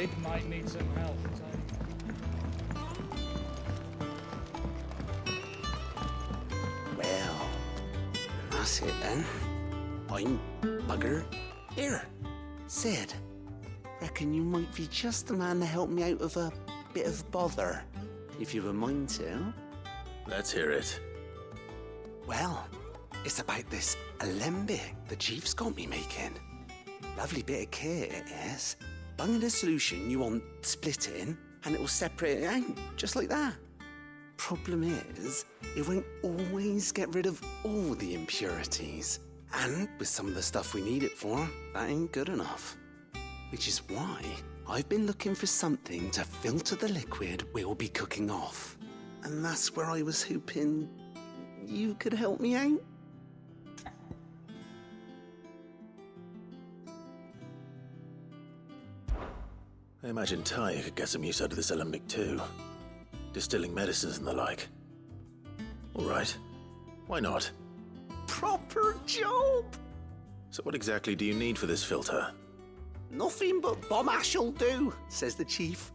kid might need some help. Well, that's it then. I'm bugger. Here, Sid. Reckon you might be just the man to help me out of a bit of bother, if you've a mind to. Let's hear it. Well, it's about this alembic the chief's got me making. Lovely bit of kit it is. Bung in a solution you want splitting, and it will separate it out, just like that. Problem is, it won't always get rid of all the impurities. And with some of the stuff we need it for, that ain't good enough. Which is why I've been looking for something to filter the liquid we'll be cooking off. And that's where I was hoping you could help me out. I imagine Ty could get some use out of this alembic too. Distilling medicines and the like. Alright, why not? Proper job! So what exactly do you need for this filter? Nothing but bomb ash'll do, says the chief.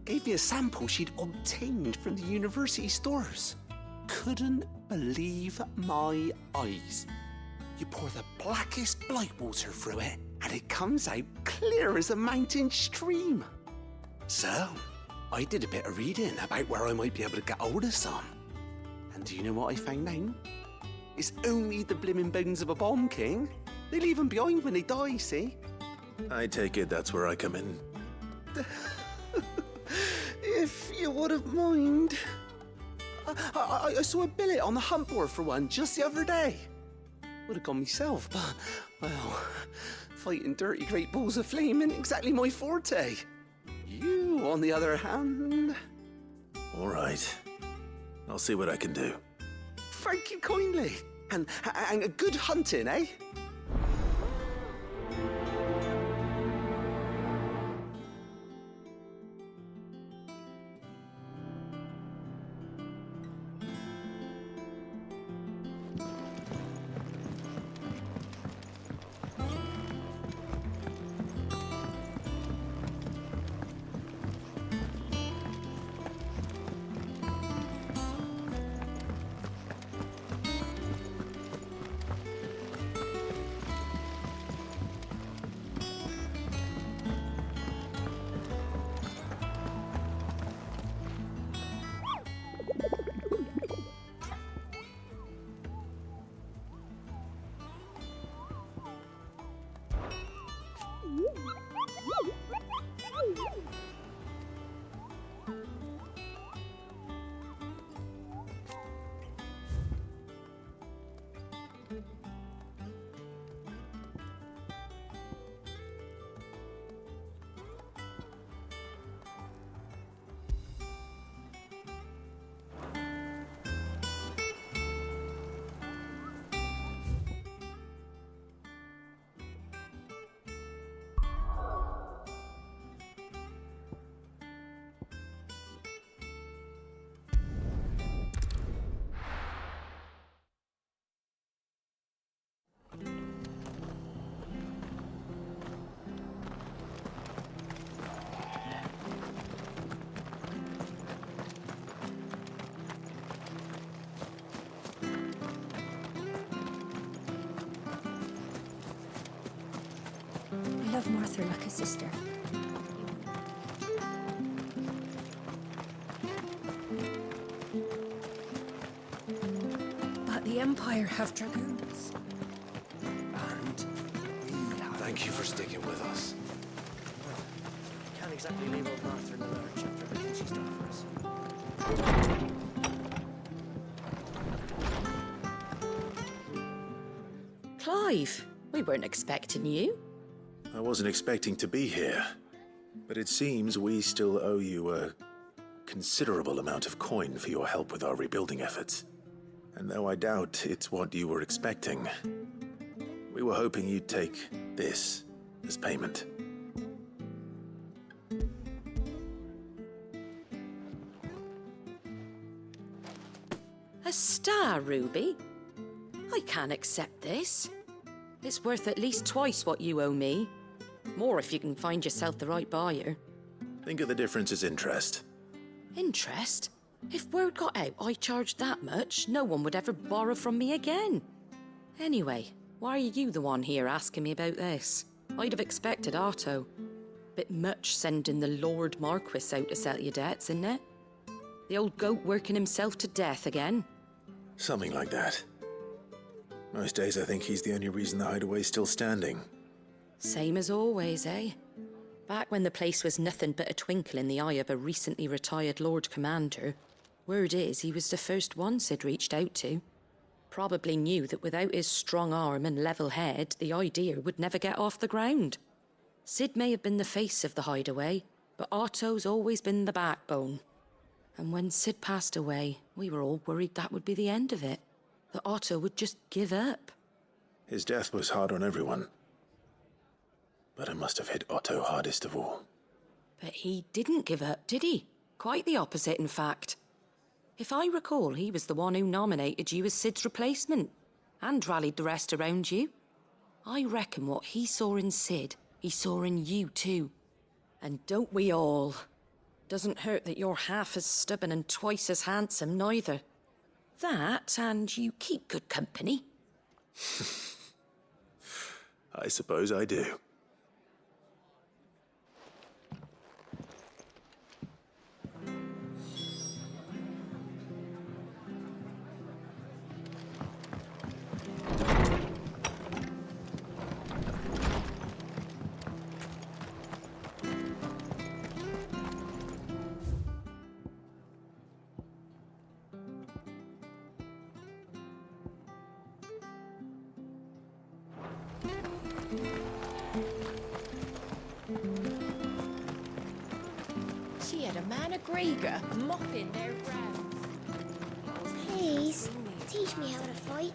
Gave me a sample she'd obtained from the university stores. Couldn't believe my eyes. You pour the blackest blight water through it, and it comes out clear as a mountain stream. So, I did a bit of reading about where I might be able to get hold of some. And do you know what I found out? It's only the blimmin' bones of a bomb king. They leave them behind when they die, see? I take it that's where I come in. If you wouldn't mind. I saw a billet on the hunt board for one just the other day. Would have gone myself, but, well, fighting dirty great balls of flame isn't exactly my forte. You, on the other hand... Alright. I'll see what I can do. Thank you kindly. And good hunting, eh? I love Martha like a sister. But the Empire have dragoons. And thank you for sticking with us. Well, can't exactly leave old Martha in the lurch after everything she's done for us. Clive, we weren't expecting you. I wasn't expecting to be here, but it seems we still owe you a considerable amount of coin for your help with our rebuilding efforts. And though I doubt it's what you were expecting, we were hoping you'd take this as payment. A star ruby? I can't accept this. It's worth at least twice what you owe me. More if you can find yourself the right buyer. Think of the difference as interest. Interest? If word got out I charged that much, no one would ever borrow from me again. Anyway, why are you the one here asking me about this? I'd have expected Otto. Bit much sending the Lord Marquis out to settle your debts, isn't it? The old goat working himself to death again. Something like that. Most days I think he's the only reason the hideaway's still standing. Same as always, eh? Back when the place was nothing but a twinkle in the eye of a recently retired Lord Commander, word is he was the first one Sid reached out to. Probably knew that without his strong arm and level head, the idea would never get off the ground. Sid may have been the face of the hideaway, but Otto's always been the backbone. And when Sid passed away, we were all worried that would be the end of it. That Otto would just give up. His death was hard on everyone. But it must have hit Otto hardest of all. But he didn't give up, did he? Quite the opposite, in fact. If I recall, he was the one who nominated you as Sid's replacement, and rallied the rest around you. I reckon what he saw in Sid, he saw in you too. And don't we all? Doesn't hurt that you're half as stubborn and twice as handsome, neither. That, and you keep good company. I suppose I do. She had a man of Gregor mopping their grounds. Please, teach me how to fight.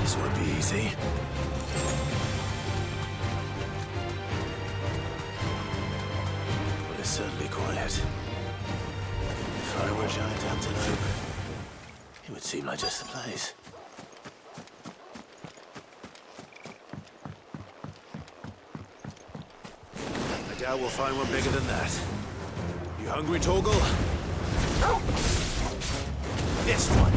This won't be easy. But it's certainly quiet. If I were a giant antelope, it would seem like just the place. I doubt we'll find one bigger than that. You hungry, Torgal? This one.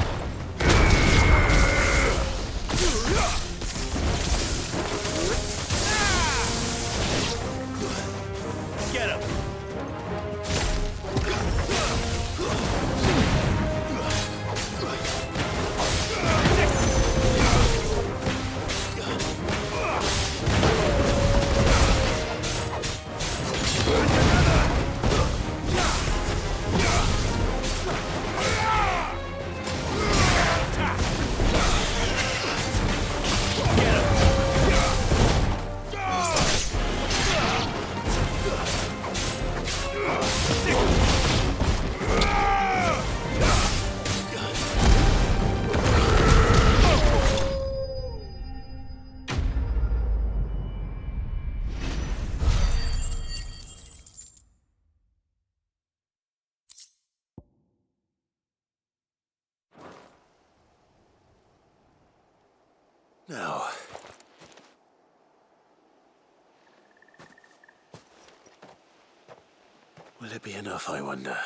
Get him! Now, will it be enough, I wonder?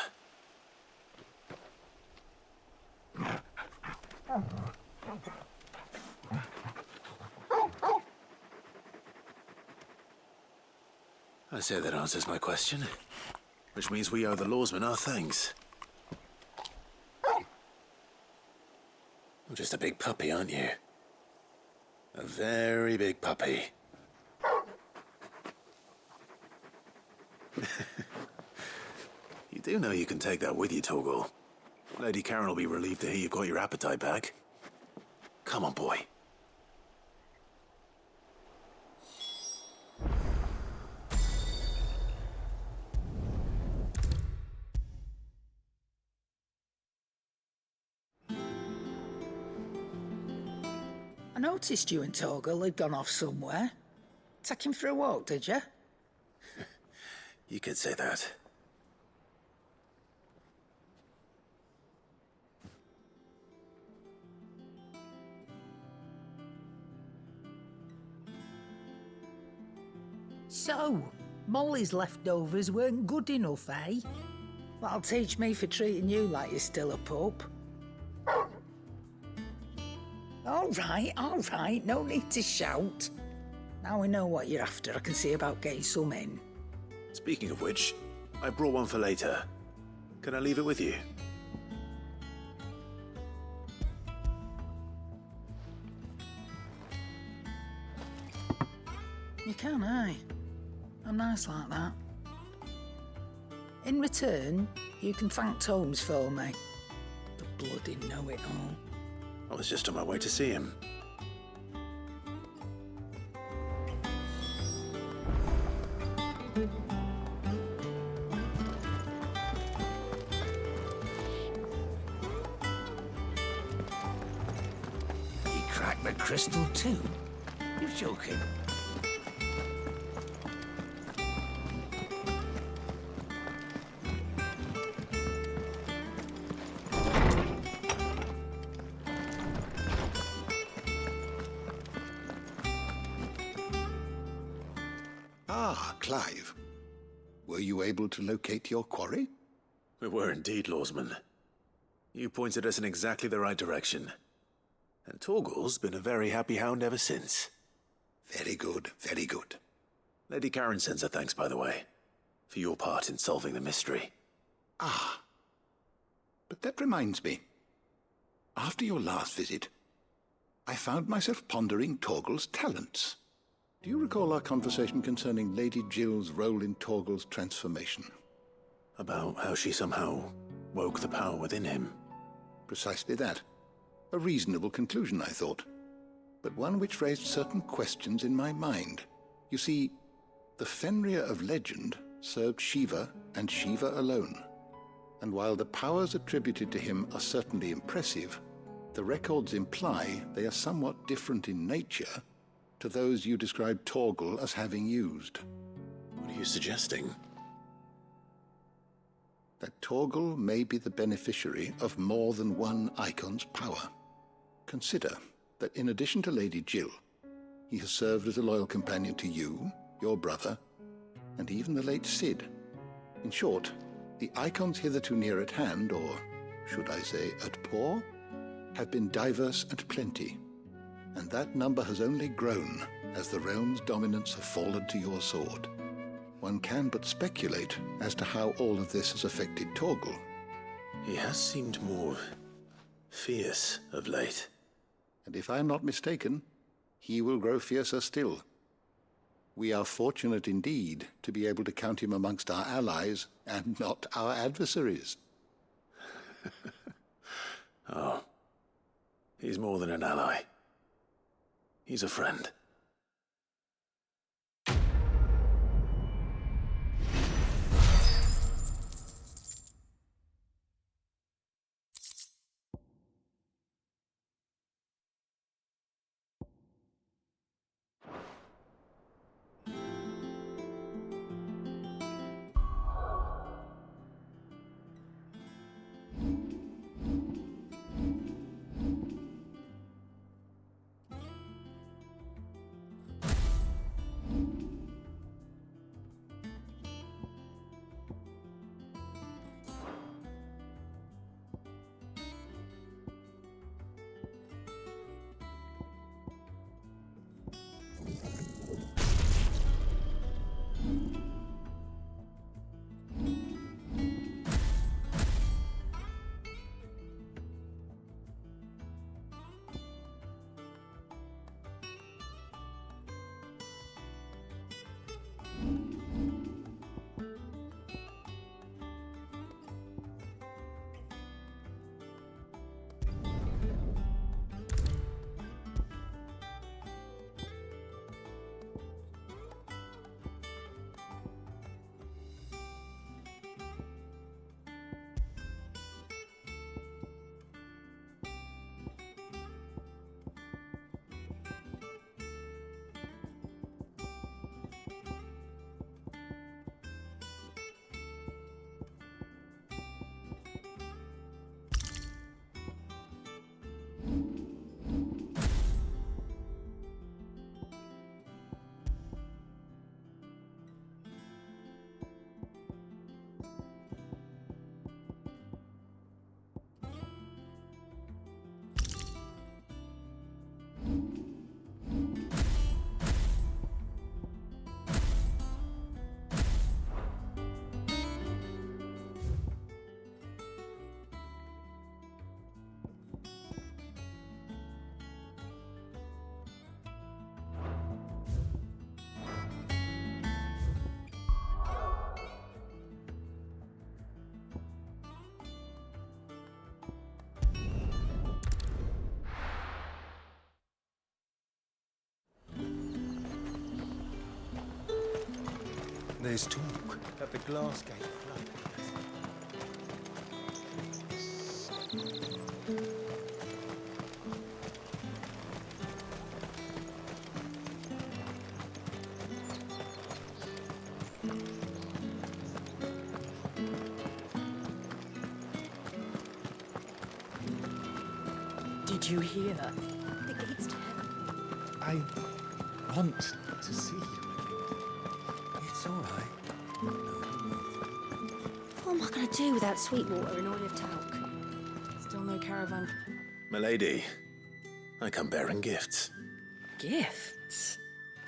I say that answers my question. Which means we owe the lawsman our thanks. You're just a big puppy, aren't you? A very big puppy. You do know you can take that with you, Torgal. Lady Karen will be relieved to hear you've got your appetite back. Come on, boy. I noticed you and Torgal had gone off somewhere. Take him for a walk, did you? You could say that. So, Molly's leftovers weren't good enough, eh? That'll teach me for treating you like you're still a pup. All right, no need to shout. Now we know what you're after, I can see about getting some in. Speaking of which, I brought one for later. Can I leave it with you? You can, eh? I'm nice like that. In return, you can thank Tomes for me. The bloody know-it-all. I was just on my way to see him. He cracked the crystal too? You're joking. Ah, Clive. Were you able to locate your quarry? We were indeed, lawsman. You pointed us in exactly the right direction. And Torgal's been a very happy hound ever since. Very good, very good. Lady Karen sends her thanks, by the way, for your part in solving the mystery. Ah. But that reminds me. After your last visit, I found myself pondering Torgal's talents. Do you recall our conversation concerning Lady Jill's role in Torgal's transformation? About how she somehow woke the power within him. Precisely that. A reasonable conclusion, I thought, but one which raised certain questions in my mind. You see, the Fenrir of legend served Shiva and Shiva alone. And while the powers attributed to him are certainly impressive, the records imply they are somewhat different in nature to those you described Torgal as having used. What are you suggesting? That Torgal may be the beneficiary of more than one icon's power. Consider that in addition to Lady Jill, he has served as a loyal companion to you, your brother, and even the late Cid. In short, the icons hitherto near at hand, or should I say at paw, have been diverse and plenty, and that number has only grown as the realm's dominance have fallen to your sword. One can but speculate as to how all of this has affected Torgal. He has seemed more fierce of late. And if I am not mistaken, he will grow fiercer still. We are fortunate indeed to be able to count him amongst our allies and not our adversaries. Oh, he's more than an ally. He's a friend. There's talk that the glass gate flooded. Did you hear? The gates to heaven. I want to see you. It's all right. What am I going to do without sweet water and oil of talc? Still no caravan. Milady, I come bearing gifts. Gifts?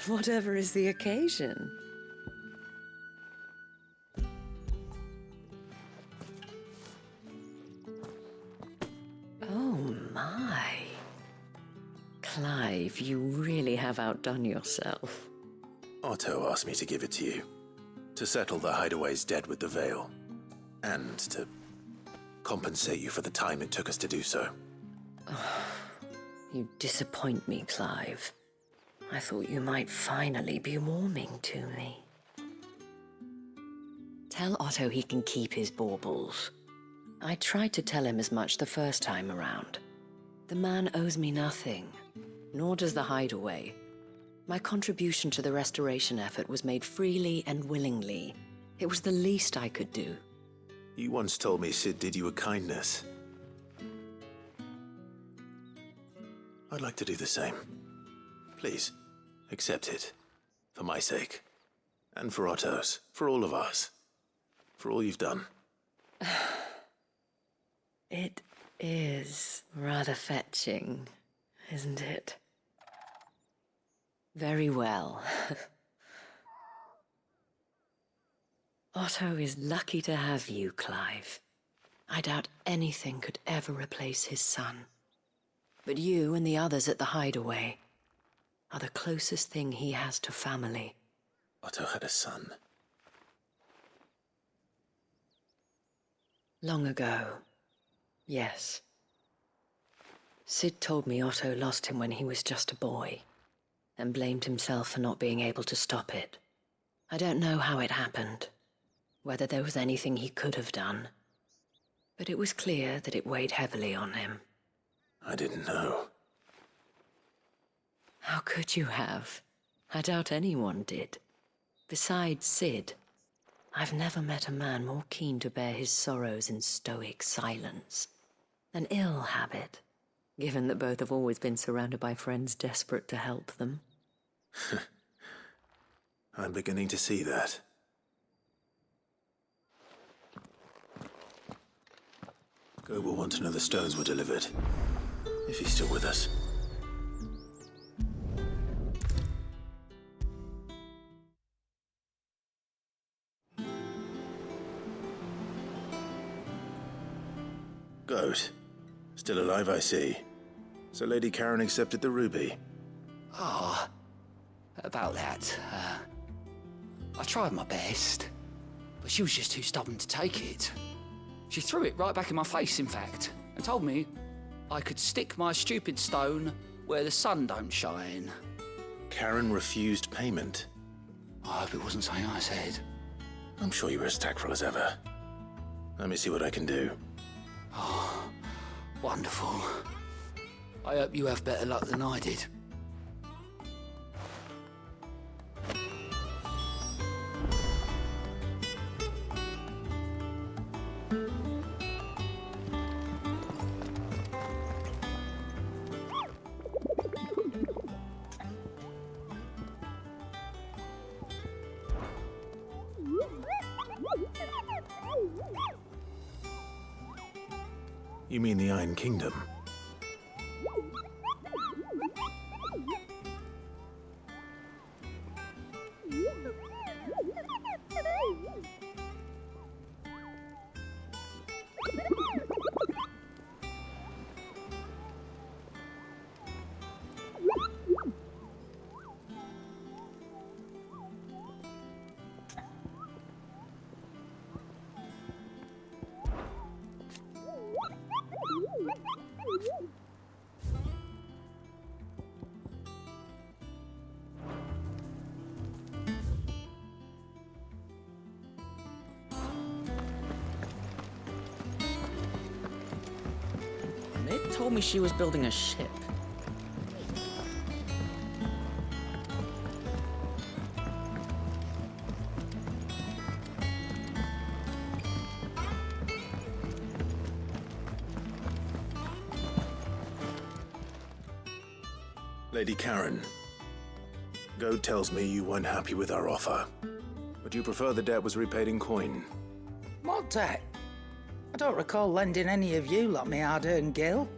Whatever is the occasion. Oh my. Clive, you really have outdone yourself. Otto asked me to give it to you. To settle the Hideaway's debt with the Veil. And to compensate you for the time it took us to do so. You disappoint me, Clive. I thought you might finally be warming to me. Tell Otto he can keep his baubles. I tried to tell him as much the first time around. The man owes me nothing, nor does the Hideaway. My contribution to the restoration effort was made freely and willingly. It was the least I could do. You once told me Sid did you a kindness. I'd like to do the same. Please, accept it. For my sake. And for Otto's. For all of us. For all you've done. It is rather fetching, isn't it? Very well. Otto is lucky to have you, Clive. I doubt anything could ever replace his son. But you and the others at the Hideaway are the closest thing he has to family. Otto had a son. Long ago, yes. Sid told me Otto lost him when he was just a boy, and blamed himself for not being able to stop it. I don't know how it happened, whether there was anything he could have done, but it was clear that it weighed heavily on him. I didn't know. How could you have? I doubt anyone did. Besides Sid, I've never met a man more keen to bear his sorrows in stoic silence. An ill habit, given that both have always been surrounded by friends desperate to help them. I'm beginning to see that. Go will want to know the stones were delivered. If he's still with us. Goat. Still alive, I see. So Lady Karen accepted the ruby. About that, I tried my best, but she was just too stubborn to take it. She threw it right back in my face, in fact, and told me I could stick my stupid stone where the sun don't shine. Karen refused payment. I hope it wasn't something I said. I'm sure you were as tactful as ever. Let me see what I can do. Wonderful. I hope you have better luck than I did. You mean the Iron Kingdom? told me she was building a ship. Lady Karen, Goad tells me you weren't happy with our offer, but you prefer the debt was repaid in coin. What debt? I don't recall lending any of you lot me hard-earned gil.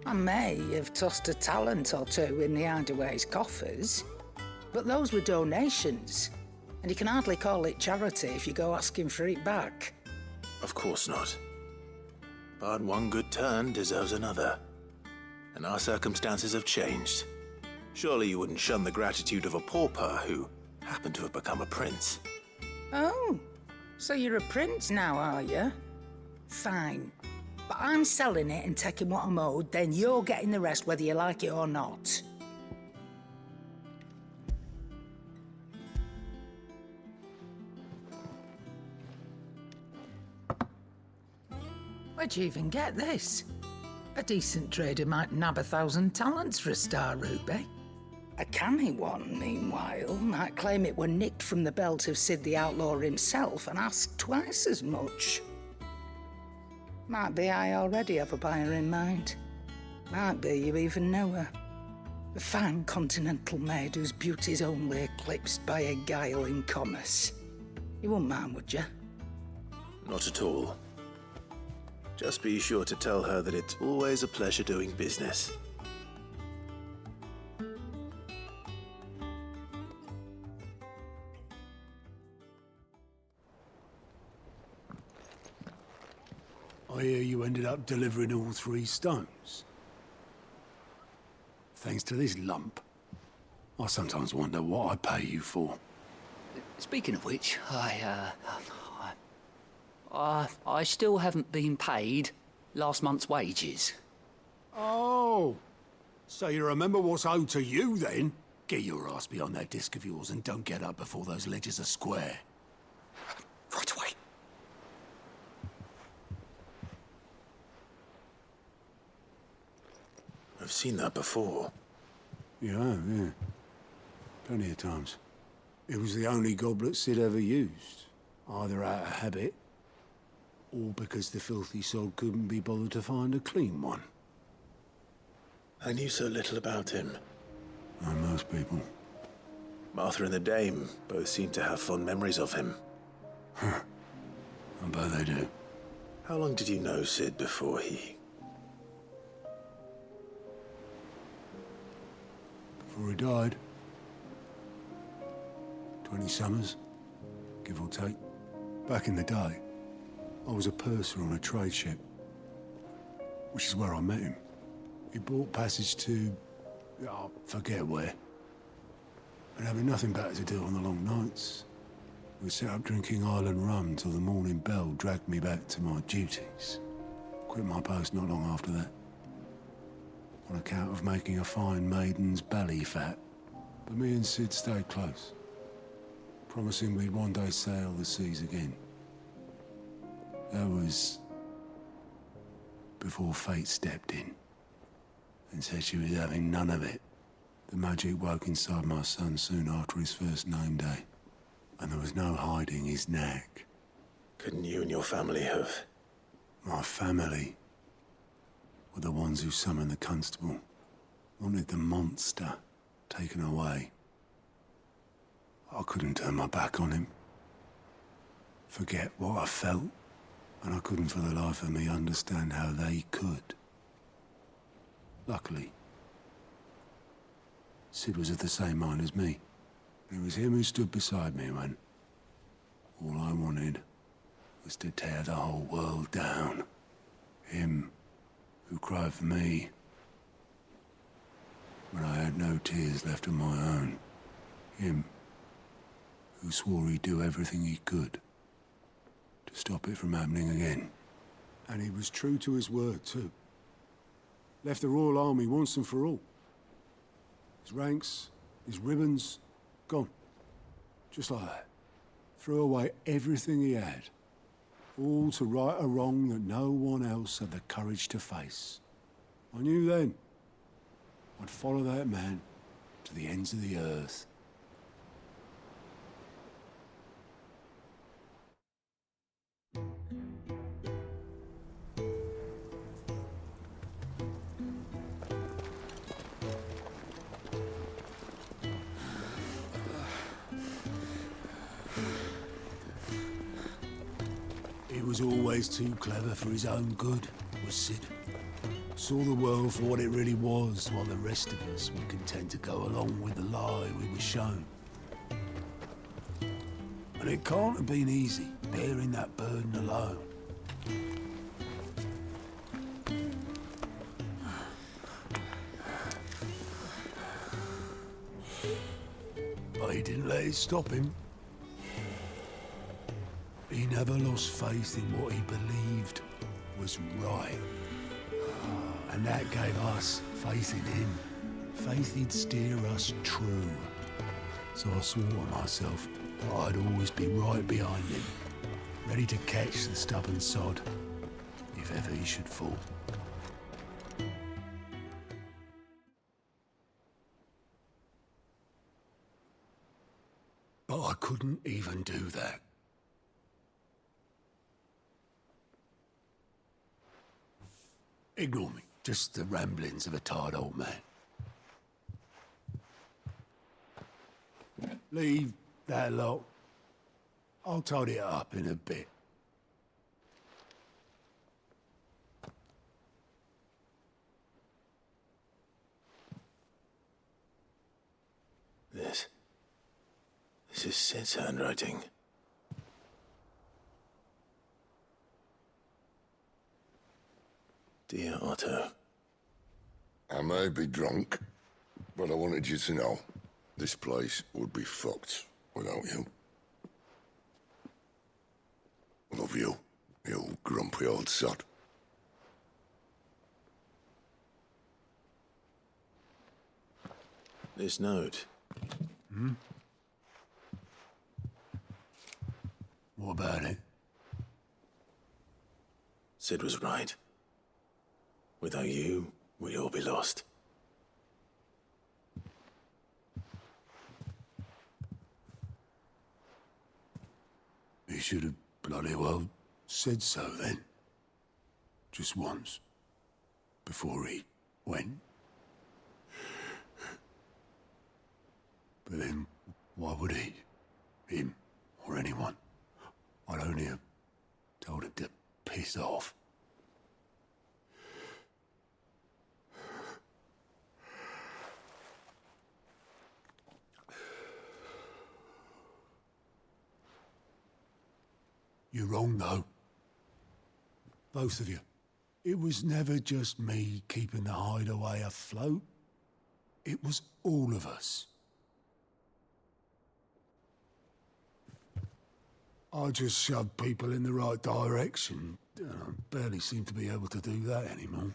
I may have tossed a talent or two in the Hideaway's coffers, but those were donations, and you can hardly call it charity if you go asking for it back. Of course not. But one good turn deserves another, and our circumstances have changed. Surely you wouldn't shun the gratitude of a pauper who happened to have become a prince. Oh, so you're a prince now, are you? Fine. But I'm selling it and taking what I'm owed, then you're getting the rest whether you like it or not. Where'd you even get this? A decent trader might nab 1,000 talents for a star ruby. A canny one, meanwhile, might claim it were nicked from the belt of Sid the Outlaw himself and ask twice as much. Might be I already have a buyer in mind. Might be you even know her. A fine continental maid whose beauty's only eclipsed by a guile in commerce. You wouldn't mind, would you? Not at all. Just be sure to tell her that it's always a pleasure doing business. I hear you ended up delivering all 3 stones. Thanks to this lump. I sometimes wonder what I pay you for. Speaking of which, I still haven't been paid last month's wages. Oh, so you remember what's owed to you then? Get your ass behind that disc of yours and don't get up before those ledgers are square. Right away. I've seen that before. You have, yeah. Plenty of times. It was the only goblet Sid ever used. Either out of habit, or because the filthy sod couldn't be bothered to find a clean one. I knew so little about him. Like most people. Martha and the Dame both seem to have fond memories of him. I bet they do. How long did you know Sid before he... Before he died. 20 summers, give or take. Back in the day, I was a purser on a trade ship, which is where I met him. He bought passage to... I forget where. And having nothing better to do on the long nights, we set up drinking island rum till the morning bell dragged me back to my duties. Quit my post not long after that, on account of making a fine maiden's belly fat. But me and Sid stayed close, promising we'd one day sail the seas again. That was before fate stepped in and said she was having none of it. The magic woke inside my son soon after his first name day, and there was no hiding his knack. Couldn't you and your family have... My family were the ones who summoned the constable, wanted the monster taken away. I couldn't turn my back on him, forget what I felt, and I couldn't for the life of me understand how they could. Luckily, Sid was of the same mind as me. It was him who stood beside me when all I wanted was to tear the whole world down. Him who cried for me when I had no tears left of my own. Him who swore he'd do everything he could to stop it from happening again. And he was true to his word, too. Left the Royal Army once and for all. His ranks, his ribbons, gone. Just like that. Threw away everything he had. All to right a wrong that no one else had the courage to face. I knew then I'd follow that man to the ends of the earth. He was always too clever for his own good, was Sid. Saw the world for what it really was, while the rest of us were content to go along with the lie we were shown. And it can't have been easy, bearing that burden alone. But he didn't let it stop him. He never lost faith in what he believed was right. And that gave us faith in him. Faith he'd steer us true. So I swore to myself that I'd always be right behind him, ready to catch the stubborn sod, if ever he should fall. But I couldn't even do that. Ignore me. Just the ramblings of a tired old man. Leave that lot. I'll tidy it up in a bit. This is Sid's handwriting. Dear Otto. I may be drunk, but I wanted you to know this place would be fucked without you. Love you, you grumpy old sod. This note. What about it? Sid was right. Without you, we'd all be lost. He should have bloody well said so then. Just once. Before he went. But then, why would he? Him, or anyone? I'd only have told him to piss off. You're wrong, though. Both of you. It was never just me keeping the hideaway afloat. It was all of us. I just shoved people in the right direction. I barely seem to be able to do that anymore.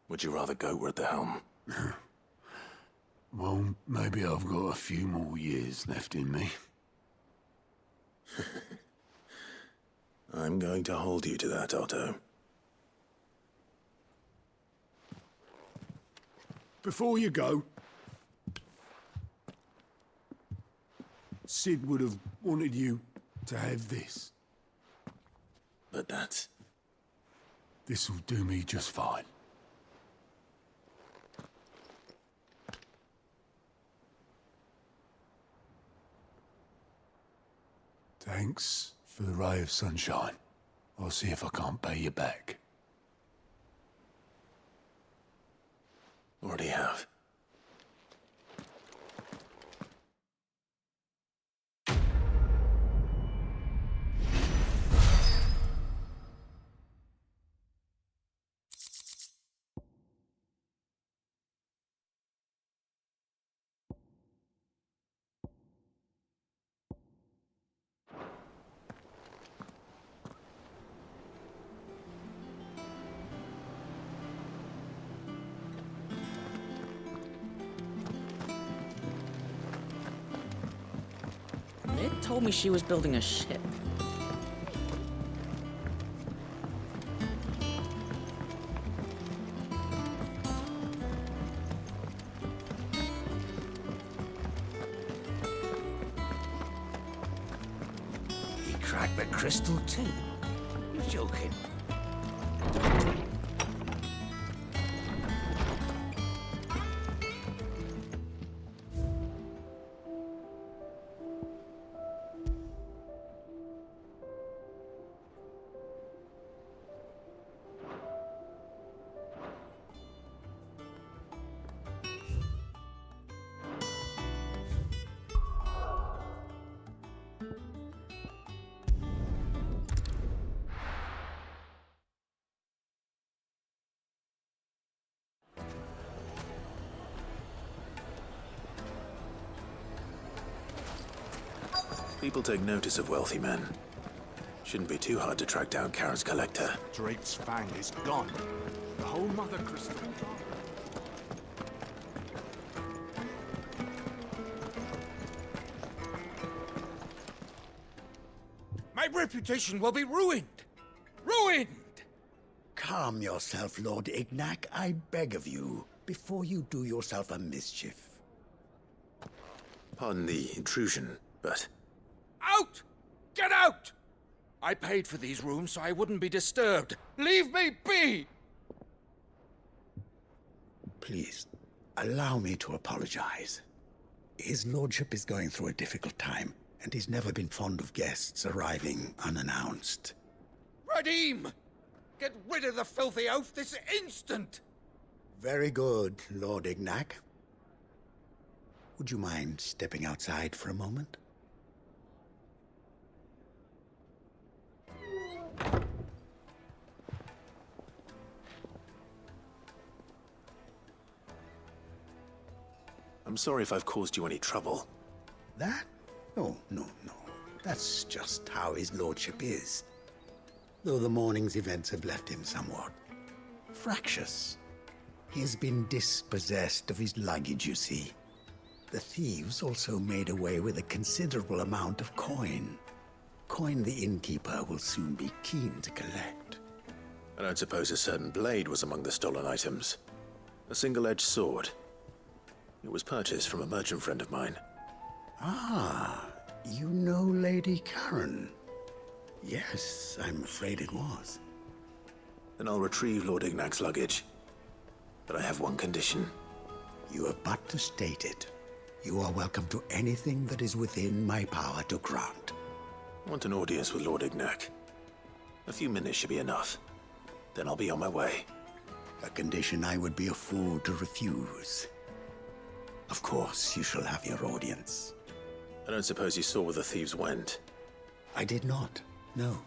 Would you rather go at the helm? Well, maybe I've got a few more years left in me. I'm going to hold you to that, Otto. Before you go, Sid would have wanted you to have this. But that's... This'll do me just fine. Thanks for the ray of sunshine. I'll see if I can't pay you back. Already have. told me she was building a ship. He cracked the crystal too? You're joking. People take notice of wealthy men. Shouldn't be too hard to track down Karen's collector. Drake's fang is gone. The whole mother crystal. My reputation will be ruined! Ruined! Calm yourself, Lord Ignac, I beg of you, before you do yourself a mischief. Pardon the intrusion, but... Out! Get out! I paid for these rooms so I wouldn't be disturbed. Leave me be! Please, allow me to apologize. His lordship is going through a difficult time, and he's never been fond of guests arriving unannounced. Radim! Get rid of the filthy oaf this instant! Very good, Lord Ignac. Would you mind stepping outside for a moment? I'm sorry if I've caused you any trouble. That? Oh, no. That's just how his lordship is. Though the morning's events have left him somewhat fractious. He has been dispossessed of his luggage, you see. The thieves also made away with a considerable amount of coin. Coin the innkeeper will soon be keen to collect. I don't suppose a certain blade was among the stolen items. A single-edged sword. It was purchased from a merchant friend of mine. Ah, you know Lady Karen? Yes, I'm afraid it was. Then I'll retrieve Lord Ignac's luggage. But I have one condition. You have but to state it. You are welcome to anything that is within my power to grant. I want an audience with Lord Ignac. A few minutes should be enough. Then I'll be on my way. A condition I would be a fool to refuse. Of course, you shall have your audience. I don't suppose you saw where the thieves went? I did not, no.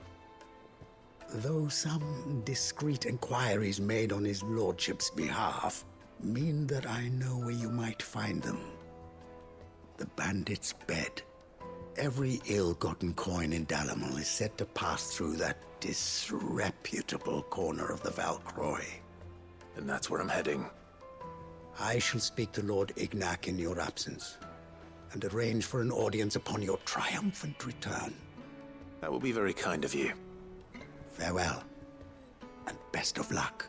Though some discreet inquiries made on his lordship's behalf mean that I know where you might find them. The bandit's bed. Every ill-gotten coin in Dalamel is said to pass through that disreputable corner of the Valcroy. And that's where I'm heading. I shall speak to Lord Ignac in your absence, and arrange for an audience upon your triumphant return. That will be very kind of you. Farewell, and best of luck.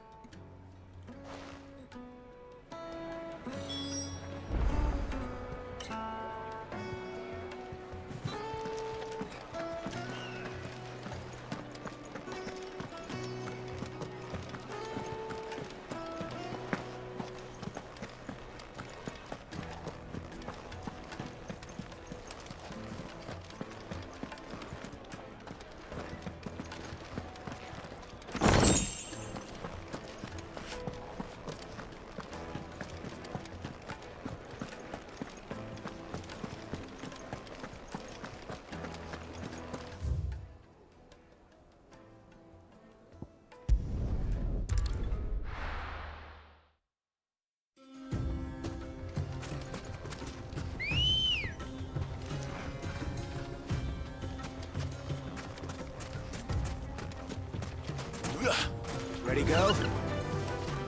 Ready, go?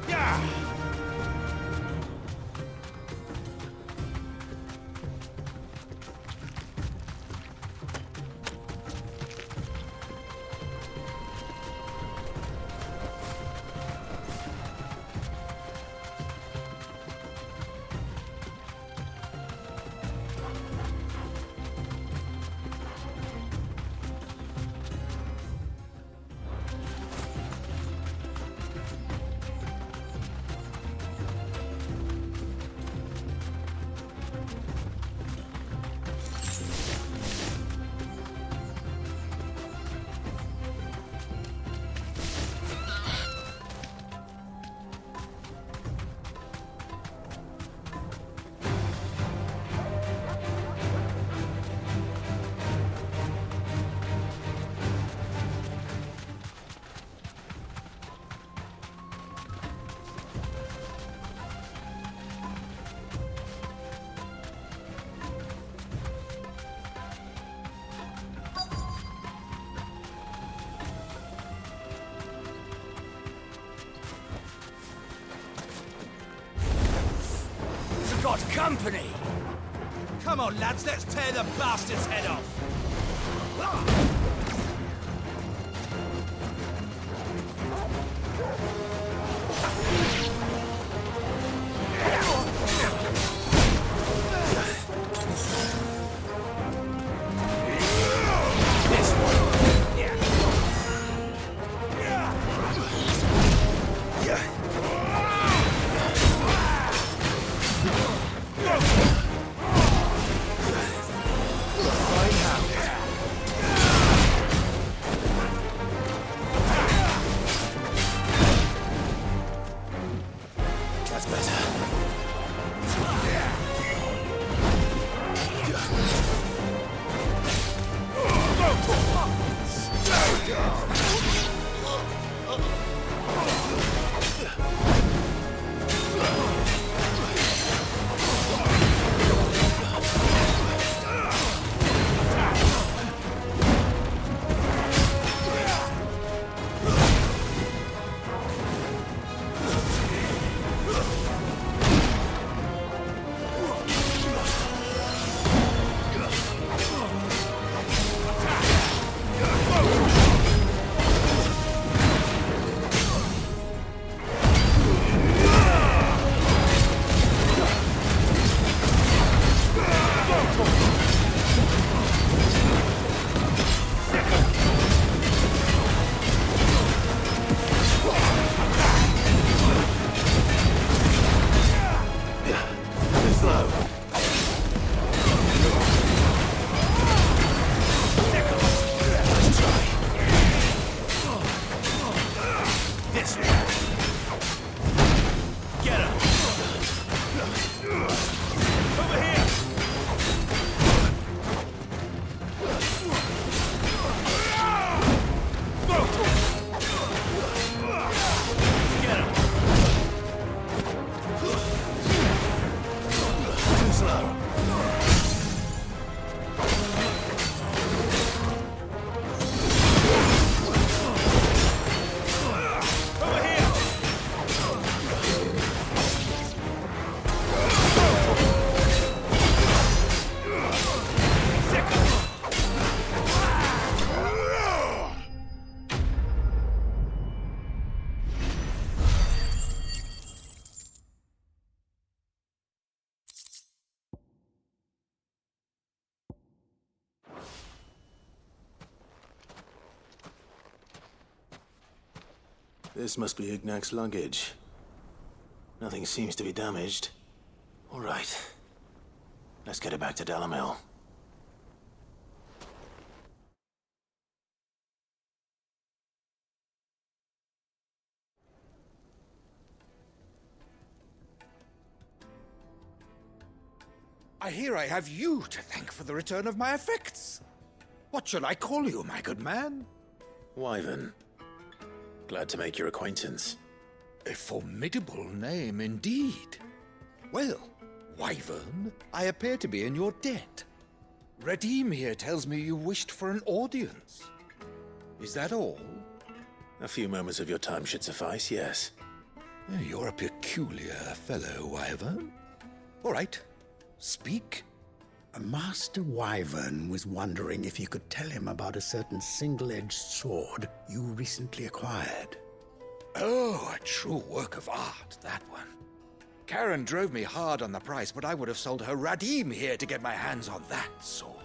Yeah! What company? Come on, lads, let's tear the bastard's head off. This one. That's better. This must be Ignac's luggage. Nothing seems to be damaged. All right. Let's get it back to Dalamil. I hear I have you to thank for the return of my effects. What shall I call you, my good man? Wyvern. Glad to make your acquaintance. A formidable name indeed. Well, Wyvern, I appear to be in your debt. Redeem here tells me you wished for an audience. Is that all? A few moments of your time should suffice, yes. You're a peculiar fellow, Wyvern. All right, speak. Master Wyvern was wondering if you could tell him about a certain single-edged sword you recently acquired. Oh, a true work of art, that one. Karen drove me hard on the price, but I would have sold her Radim here to get my hands on that sword.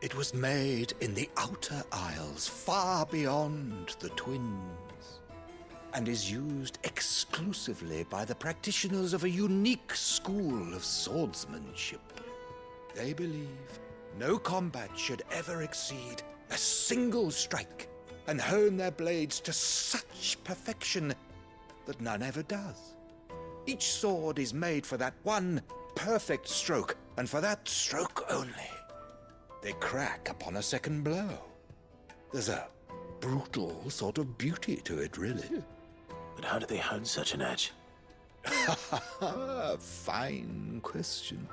It was made in the Outer Isles, far beyond the Twins, and is used exclusively by the practitioners of a unique school of swordsmanship. They believe no combat should ever exceed a single strike, and hone their blades to such perfection that none ever does. Each sword is made for that one perfect stroke, and for that stroke only. They crack upon a second blow. There's a brutal sort of beauty to it, really. But how do they hone such an edge? Fine question.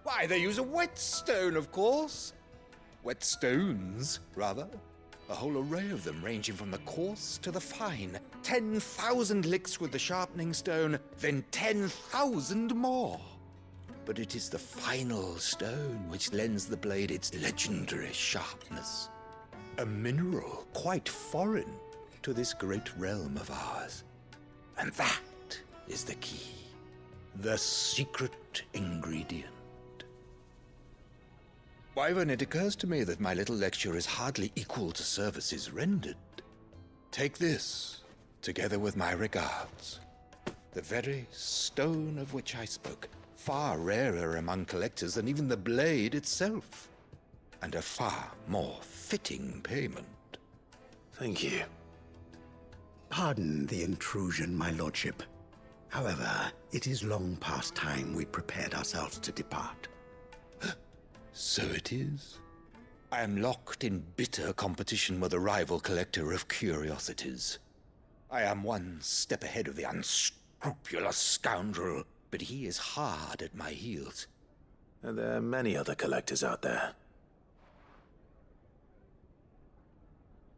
Why, they use a whetstone, of course. Whetstones, rather. A whole array of them, ranging from the coarse to the fine. 10,000 licks with the sharpening stone, then 10,000 more. but it is the final stone which lends the blade its legendary sharpness. A mineral quite foreign to this great realm of ours. And that is the key. The secret ingredient. Wyvern, it occurs to me that my little lecture is hardly equal to services rendered. Take this, together with my regards. The very stone of which I spoke, far rarer among collectors than even the blade itself, and a far more fitting payment. Thank you. Pardon the intrusion, my lordship. However, it is long past time we prepared ourselves to depart. So it is. I am locked in bitter competition with a rival collector of curiosities. I am one step ahead of the unscrupulous scoundrel, but he is hard at my heels. And there are many other collectors out there.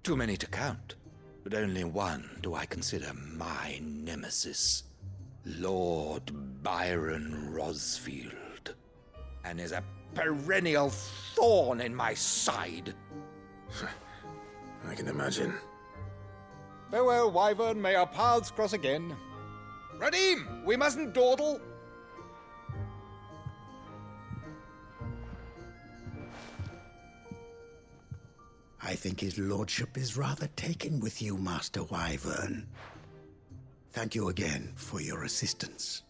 Too many to count, but only one do I consider my nemesis. Lord Byron Rosfield, and is a perennial thorn in my side. I can imagine. Farewell, Wyvern. May our paths cross again. Radim, we mustn't dawdle. I think his lordship is rather taken with you, Master Wyvern. Thank you again for your assistance.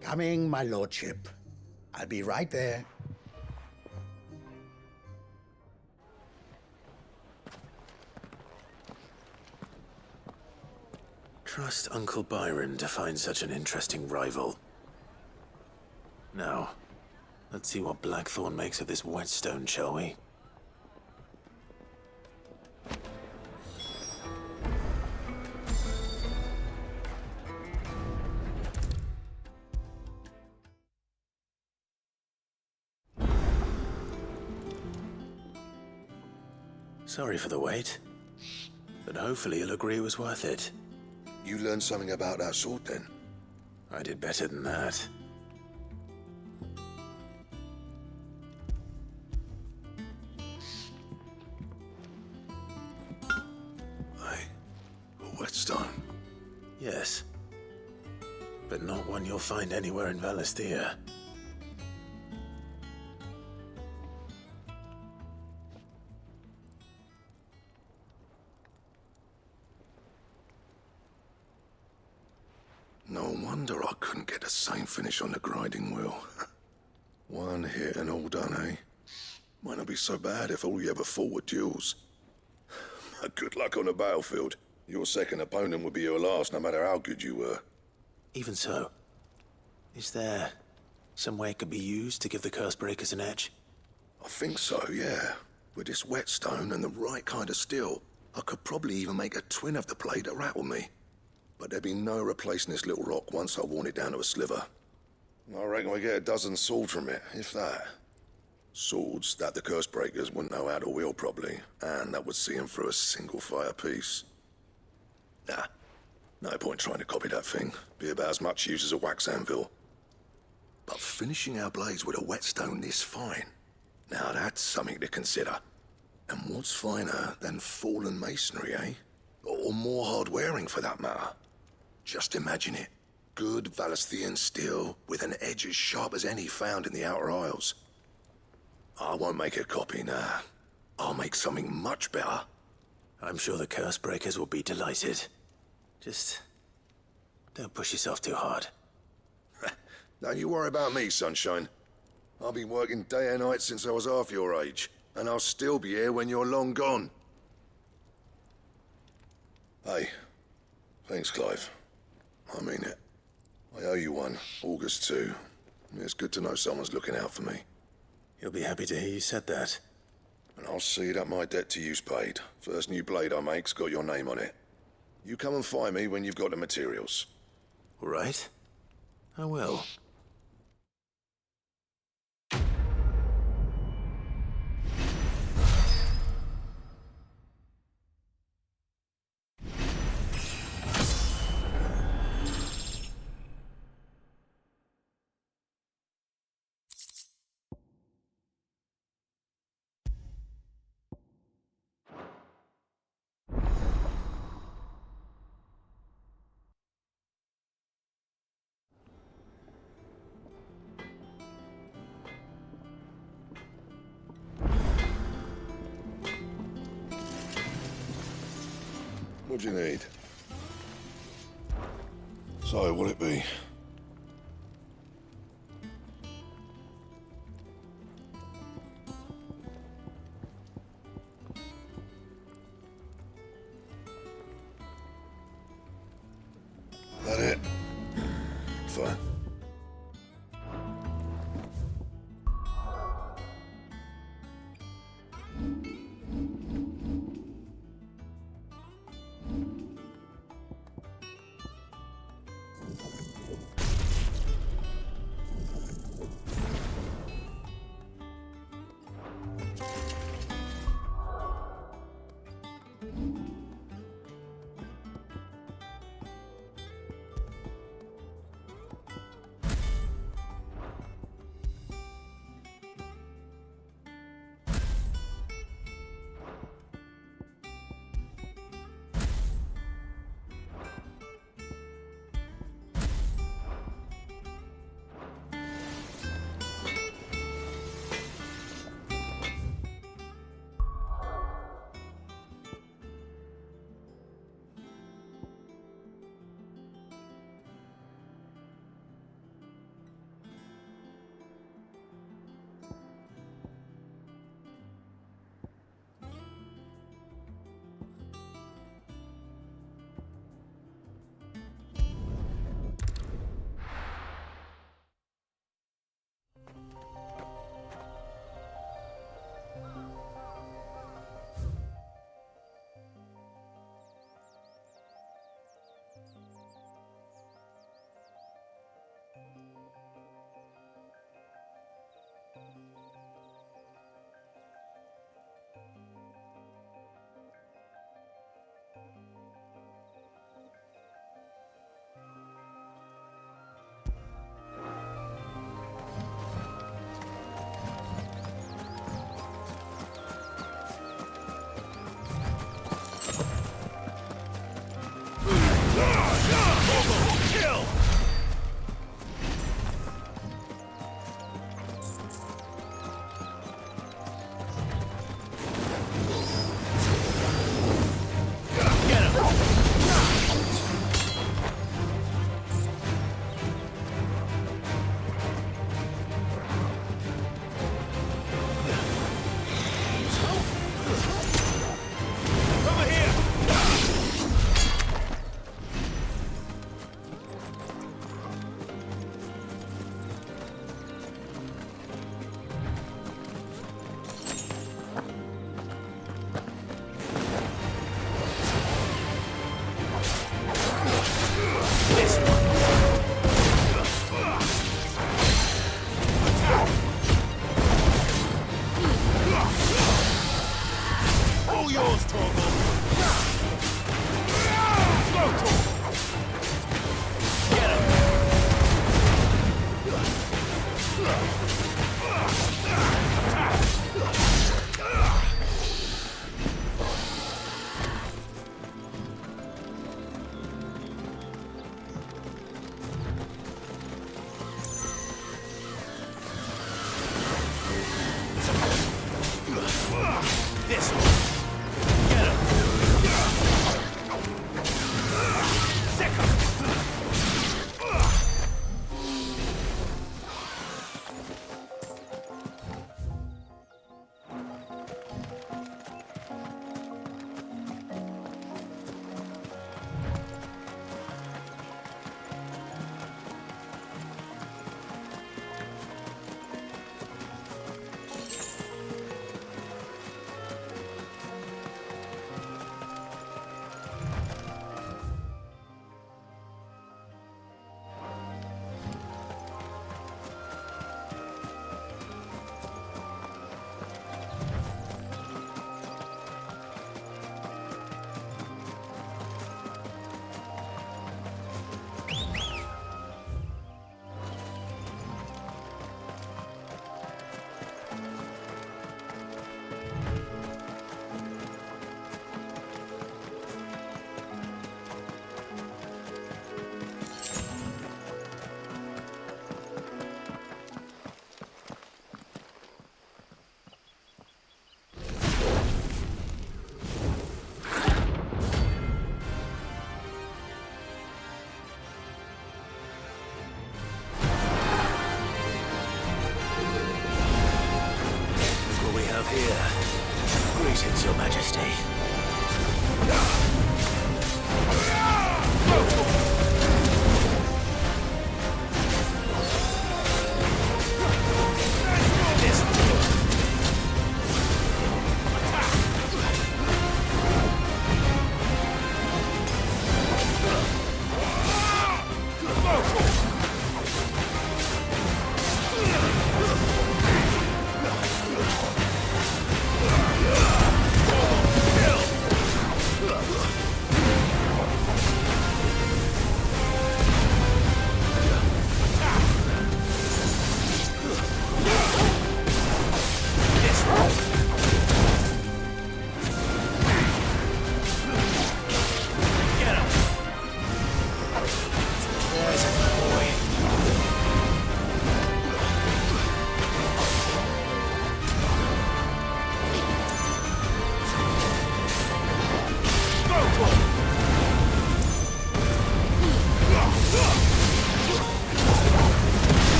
Coming, my lordship. I'll be right there. Trust Uncle Byron to find such an interesting rival. Now, let's see what Blackthorn makes of this whetstone, shall we? Sorry for the wait, but hopefully you'll agree it was worth it. You learned something about that sword, then? I did better than that. A whetstone? Yes, but not one you'll find anywhere in Valisthea. No wonder I couldn't get the same finish on the grinding wheel. One hit and all done, eh? Might not be so bad if all you ever fought were duels. Good luck on the battlefield. Your second opponent would be your last, no matter how good you were. Even so, is there some way it could be used to give the curse breakers an edge? I think so, yeah. With this whetstone and the right kind of steel, I could probably even make a twin of the blade that rattled me. But there'd be no replacing this little rock once I worn it down to a sliver. I reckon we get a dozen swords from it, if that. Swords that the curse breakers wouldn't know how to wield properly, and that would see them through a single fire piece. Nah, no point trying to copy that thing. Be about as much use as a wax anvil. But finishing our blades with a whetstone this fine, now that's something to consider. And what's finer than fallen masonry, eh? Or more hard-wearing, for that matter. Just imagine it. Good Valisthean steel with an edge as sharp as any found in the Outer Isles. I won't make a copy, nah. I'll make something much better. I'm sure the curse breakers will be delighted. Just don't push yourself too hard. Don't you worry about me, sunshine. I've been working day and night since I was half your age, and I'll still be here when you're long gone. Hey, thanks, Clive. I mean it. I owe you one, August too. It's good to know someone's looking out for me. You'll be happy to hear you said that. And I'll see that my debt to you's paid. First new blade I make's got your name on it. You come and find me when you've got the materials. All right. I will. What do you need? So, what'll it be? That it? Fine.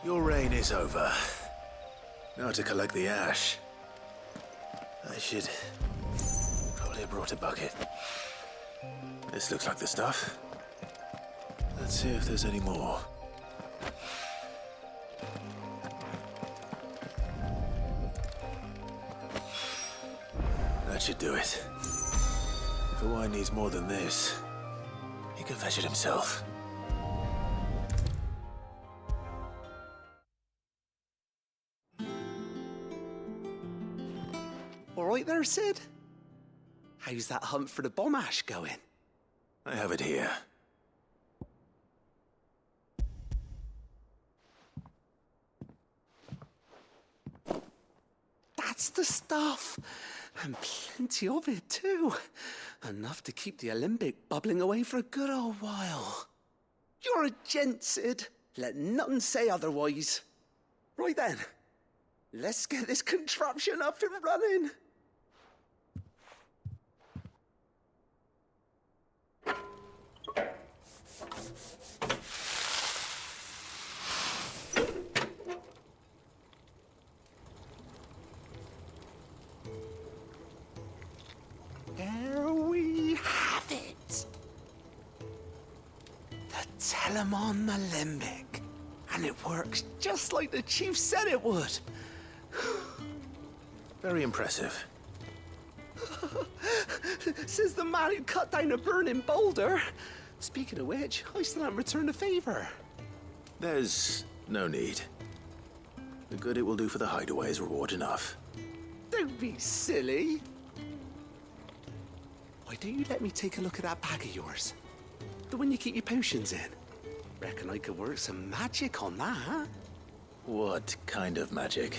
Your reign is over. Now to collect the ash. I should probably have brought a bucket. This looks like the stuff. Let's see if there's any more. That should do it. If the wine needs more than this, he can fetch it himself. All right there, Sid? How's that hunt for the bomb ash going? I have it here. That's the stuff. And plenty of it, too. Enough to keep the alembic bubbling away for a good old while. You're a gent, Sid. Let nothing say otherwise. Right then, let's get this contraption up and running. There we have it. The Telemon Alembic. And it works just like the chief said it would. Very impressive. Says the man who cut down a burning boulder. Speaking of which, I still haven't returned the favor. There's no need. The good it will do for the hideaway is reward enough. Don't be silly. Why don't you let me take a look at that bag of yours? The one you keep your potions in. Reckon I could work some magic on that. What kind of magic?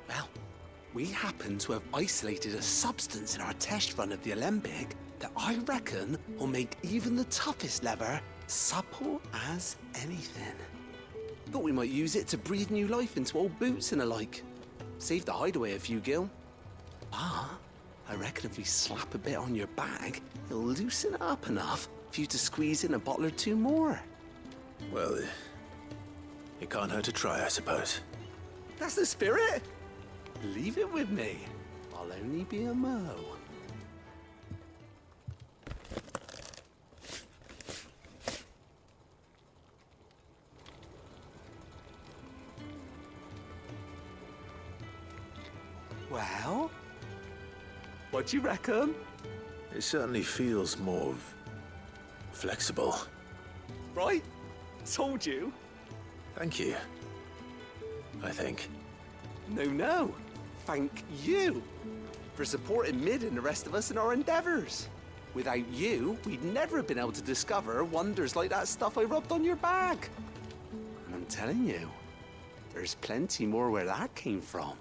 Well, we happen to have isolated a substance in our test run of the alembic that I reckon will make even the toughest lever supple as anything. Thought we might use it to breathe new life into old boots and the like. Save the hideaway a few gil. But I reckon if we slap a bit on your bag, it'll loosen it up enough for you to squeeze in a bottle or two more. Well, it can't hurt to try, I suppose. That's the spirit. Leave it with me. I'll only be a mo. Well, what do you reckon? It certainly feels more flexible. Right? Told you. Thank you. I think. No. Thank you for supporting Mid and the rest of us in our endeavors. Without you, we'd never have been able to discover wonders like that stuff I rubbed on your bag. And I'm telling you, there's plenty more where that came from.